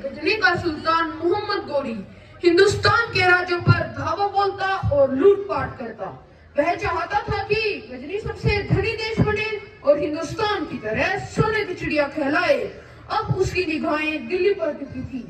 गजनी का सुल्तान मोहम्मद गोरी हिंदुस्तान के राज्यों पर धावा बोलता और लूटपाट करता। वह चाहता था कि गजनी सबसे धनी देश बने और हिंदुस्तान की तरह सोने की चिड़िया कहलाए। अब उसकी निगाहें दिल्ली पर टिकी थी।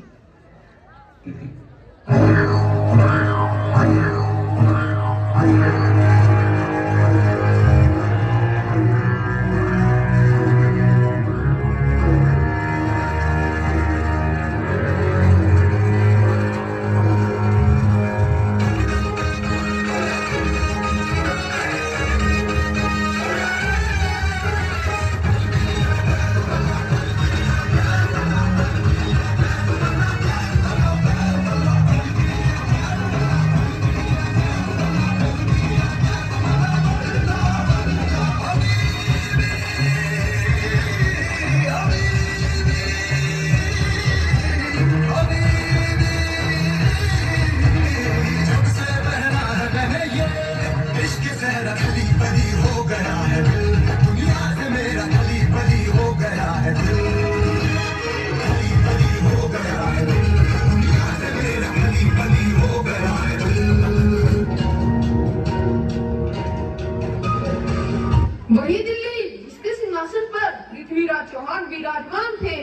वही दिल्ली जिसके सिंहासन पर पृथ्वीराज चौहान विराजमान थे।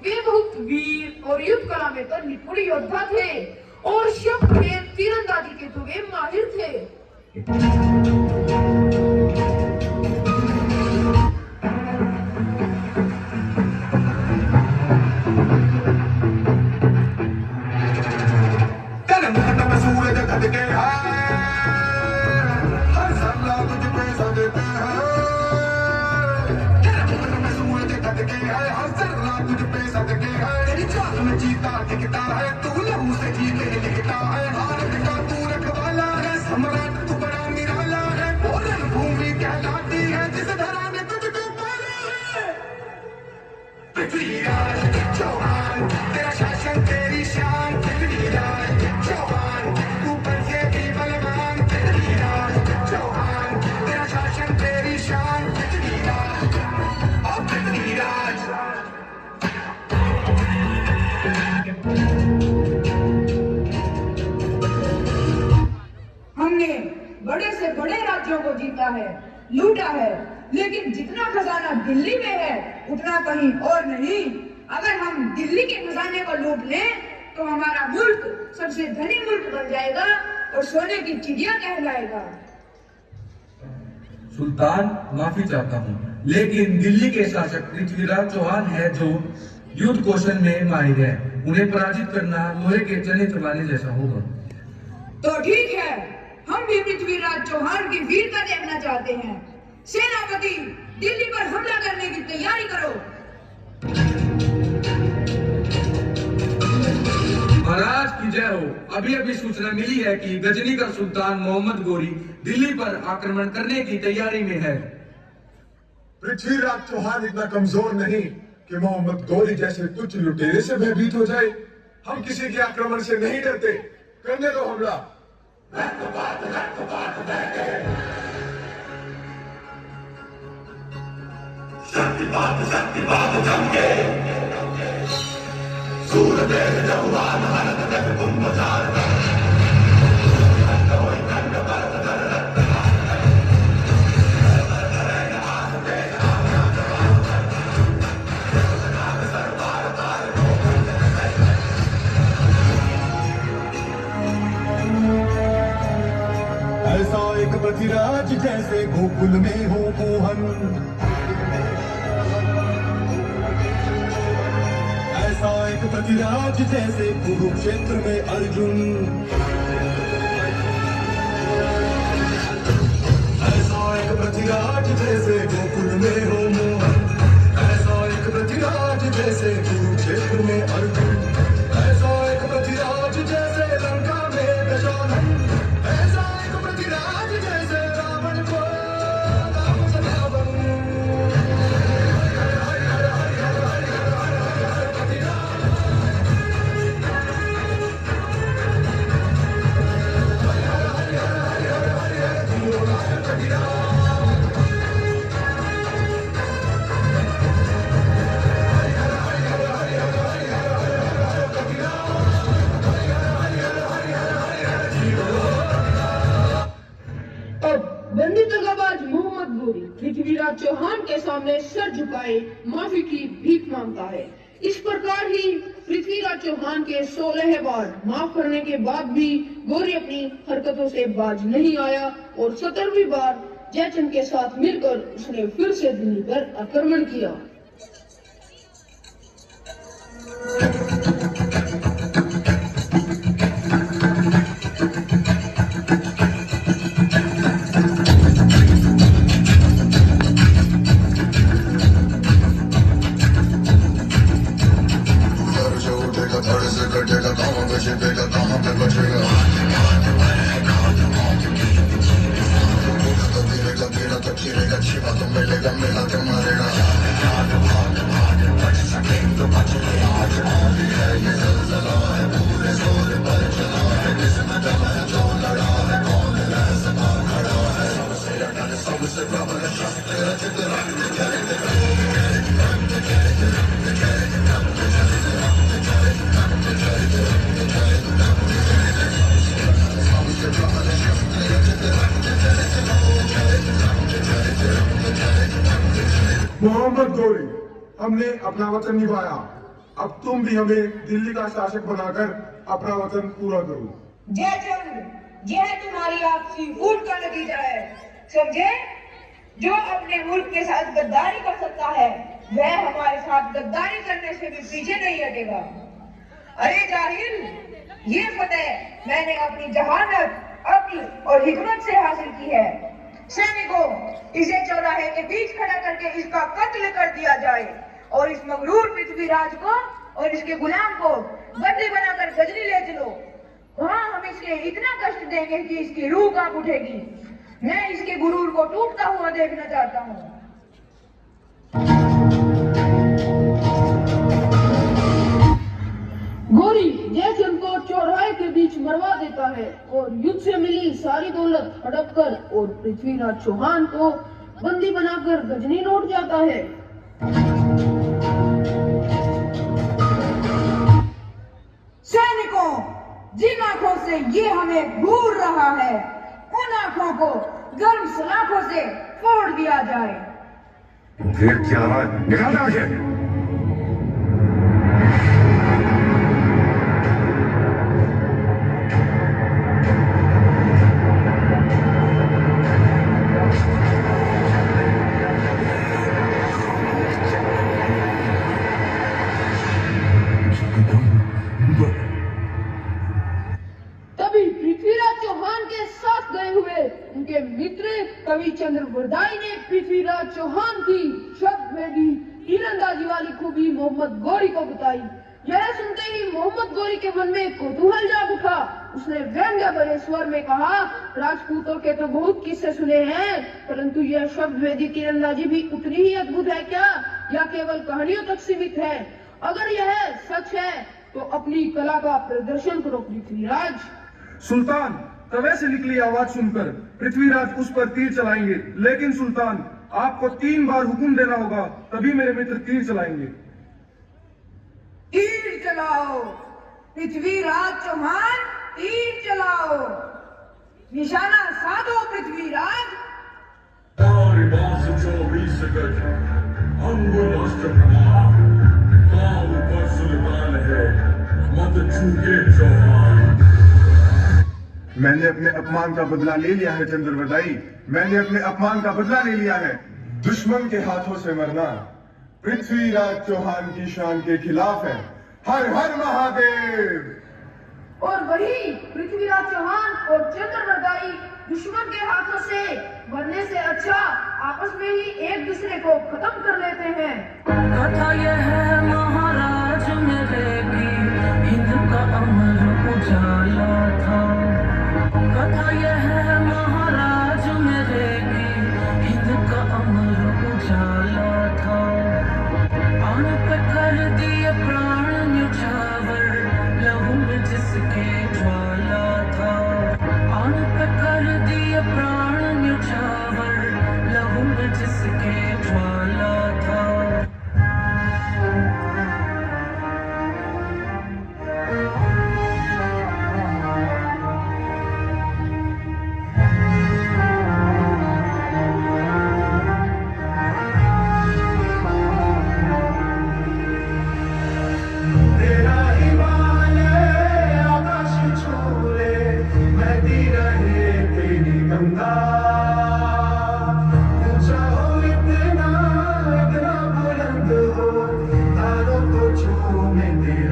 वे बहुत वीर और युद्ध कला में तो निपुण योद्धा थे और शस्त्र में तीरंदाजी के तो वे माहिर थे। जीता दिखता है तू लहू से जी के लिखता है भारत का तू रखवाला है सम्राट तू बड़ा निराला है और रणभूमि कहलाती है जिस धरा ने तुझको पाला है। पृथ्वीराज चौहान तेरा शासन तेरी शान, पृथ्वीराज चौहान तू पर से भी बलवान, पृथ्वीराज चौहान तेरा शासन तेरी शान, पृथ्वीराज और पृथ्वीराज। हमने बड़े से बड़े राज्यों को जीता है, लूटा है, लेकिन जितना खजाना दिल्ली में है उतना कहीं और नहीं। अगर हम दिल्ली के खजाने को लूट लें तो हमारा मुल्क सबसे धनी मुल्क बन जाएगा और सोने की चिड़िया कहलाएगा। सुल्तान, माफी चाहता हूँ, लेकिन दिल्ली के शासक पृथ्वीराज चौहान है जो युद्ध कौशल में माहिर है। उन्हें पराजित करना लोहे के चने चबाने जैसा होगा। तो ठीक है, हम भी पृथ्वीराज चौहान की वीरता देखना चाहते हैं। सेनापति, दिल्ली पर हमला करने की तैयारी करो। महाराज की जय हो। अभी अभी सूचना मिली है कि गजनी का सुल्तान मोहम्मद गोरी दिल्ली पर आक्रमण करने की तैयारी में है। पृथ्वीराज चौहान इतना कमजोर नहीं कि मोहम्मद गोरी जैसे तुच्छ लुटेरे से भयभीत हो जाए। हम किसी के आक्रमण से नहीं डरते, करने दो हमला। शक्तिपात जमके सूरदेव जवान भारत तक तुम बजार ऐसा एक पृथ्वीराज जैसे गोकुल में हो मोहन, ऐसा एक पृथ्वीराज जैसे कुरुक्षेत्र में अर्जुन, ऐसा एक पृथ्वीराज जैसे गोकुल में हो मोहन, ऐसा एक पृथ्वीराज जैसे कुरुक्षेत्र में अर्जुन, ऐसा एक पृथ्वीराज जैसे लंका में गजानन, ऐसा एक पृथ्वीराज जैसे रावण को राम सनावन। सामने सर झुकाए माफी की भीख मांगता है। इस प्रकार ही पृथ्वीराज चौहान के 16 बार माफ करने के बाद भी गौरी अपनी हरकतों से बाज नहीं आया और 17वीं बार जयचंद के साथ मिलकर उसने फिर से दिल्ली पर आक्रमण किया। धड़ से कटेगा कहाँ पे छिपेगा कहाँ पे बचेगा तो गिरेगा गिरा तो चिरेगा छिपा तो मिलेगा मिला तो मारेगा बच सके तो बच ले आज है ये ज़लज़ला है पूरे जोर पर चला है किसमें दम है जो लड़ा है कौन रह सका खड़ा है सबसे अटल सबसे प्रबल शस्त्र रचित मोहम्मद गौरी, हमने अपना वचन निभाया। अब तुम भी हमें दिल्ली का शासक बनाकर अपना वचन पूरा करो। जयचंद, यह तुम्हारी आपसी फूट का नतीजा है। समझे? जो अपने मुल्क के साथ गद्दारी कर सकता है वह हमारे साथ गद्दारी करने से भी पीछे नहीं हटेगा। अरे जाहिल, ये फतेह मैंने अपनी जहानत, अक्ल और हिकमत से हासिल की है। सैनिकों, इसे चौराहे के बीच खड़ा करके इसका कत्ल कर दिया जाए और इस मगरूर पृथ्वीराज को और इसके गुलाम को बंदी बनाकर गजनी ले चलो। वहां हम इसके इतना कष्ट देंगे कि इसकी रूह कांप उठेगी। मैं इसके गुरूर को टूटता हुआ देखना चाहता हूँ। गौरी जयचंद को चौराहे के बीच मरवा देता है और युद्ध से मिली सारी दौलत हड़प कर और पृथ्वीराज चौहान को बंदी बनाकर गजनी लौट जाता है। सैनिकों, जिन आंखों से ये हमें घूर रहा है उन आंखों को गर्म सलाखों से फोड़ दिया जाए। फिर क्या है? निकाल आगे। तभी पृथ्वीराज चौहान के साथ गए हुए उनके मित्र कवि चंद्र वरदाई ने पृथ्वीराज चौहान की शब्दभेदी तीरंदाजी वाली खूबी मोहम्मद गौरी को बताई। यह सुनते ही मोहम्मद गौरी के मन में कौतूहल जाग उठा। उसने व्यंग्य भरे स्वर में कहा, राजपूतों के तो बहुत किस्से सुने हैं, परंतु यह शब्दभेदी तीरंदाजी भी उतनी ही अद्भुत है क्या, या केवल कहानियों तक सीमित है? अगर यह सच है तो अपनी कला का प्रदर्शन करो पृथ्वीराज। सुल्तान, तवे से निकली आवाज सुनकर पृथ्वीराज उस पर तीर चलाएंगे, लेकिन सुल्तान आपको 3 बार हुक्म देना होगा, तभी मेरे मित्र तीर चलाएंगे। तीर चलाओ पृथ्वीराज चौहान, तीर चलाओ। निशाना साधो पृथ्वीराज। सुल्तान है, मत चूके चौहान। मैंने अपने अपमान का बदला ले लिया है चंद्रवरदाई, मैंने अपने अपमान का बदला ले लिया है। दुश्मन के हाथों से मरना पृथ्वीराज चौहान की शान के खिलाफ है। हर हर महादेव। और वही पृथ्वीराज चौहान और चंद्रवरदाई दुश्मन के हाथों से मरने से अच्छा आपस में ही एक दूसरे को खत्म कर लेते हैं। कथा यह है महाराज मेरे की, हिंद का अमर उजाला था। कथा यह है महाराज मेरे की, हिंद का अमर उजाला था। आन पे कर दिए प्राण न्यौछावर, लहू में जिसके ज्वाला था। आन पे कर दिए प्राण न्यौछावर, लहू में जिसके ज्वाला था।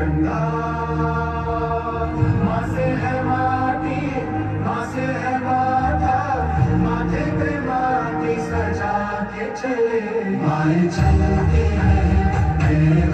तिरंगा। माँ से है माटी, माँ से है माथा, माथे पे माटी सजा के चले। माए चलती है मेरे